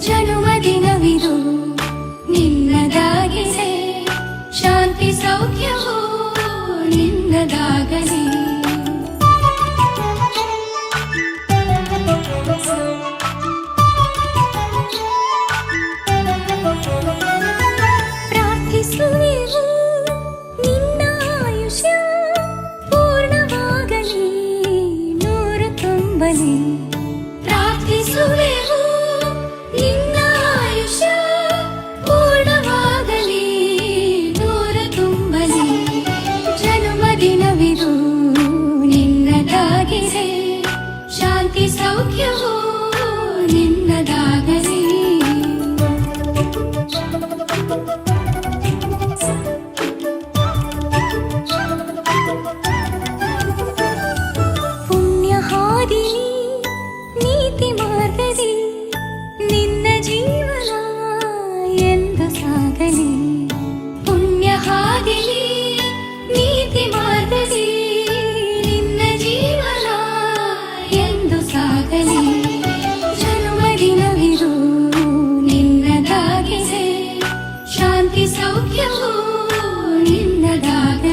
ಜನುಮದಿನವಿದು ನಿನ್ನದಾಗಿದೆ, ಶಾಂತಿ ಸೌಖ್ಯವೂ ನಿನ್ನದಾಗಲಿ. ಪ್ರಾರ್ಥಿಸುವೆವು ನಿನ್ನ ಆಯುಷ್ಯ ಪೂರ್ಣವಾಗಲಿ, ನೂರು ತುಂಬಲಿ. ಪ್ರಾರ್ಥಿಸುವೆವು ನಿನ್ನ ಆಯುಷ್ಯ ಪೂರ್ಣವಾಗಲಿ, ನೂರು ತುಂಬಲಿ. ಜನ್ಮದಿನವಿದು ನಿನ್ನದಾಗಿದೆ, ಶಾಂತಿ ಸೌಖ್ಯವೂ ನಿನ್ನದಾಗಲಿ. ಪುಣ್ಯ ಹಾದಿನಿ ನೀತಿ ಮಾರ್ಗದಿ ನಿನ್ನ ಜೀವನ ಎಂದು ಸಾಗಲಿ. ಪುಣ್ಯ ಹಾದಿನಿ ನೀತಿ ಮಾರ್ಗದಿ ನಿನ್ನ ಜೀವನ ಎಂದು ಸಾಗಲಿ. ಜನ್ಮದಿನವಿದು ನಿನ್ನದಾಗಿದೆ, ಶಾಂತಿ ಸೌಖ್ಯವೂ ನಿನ್ನದಾಗಲಿ.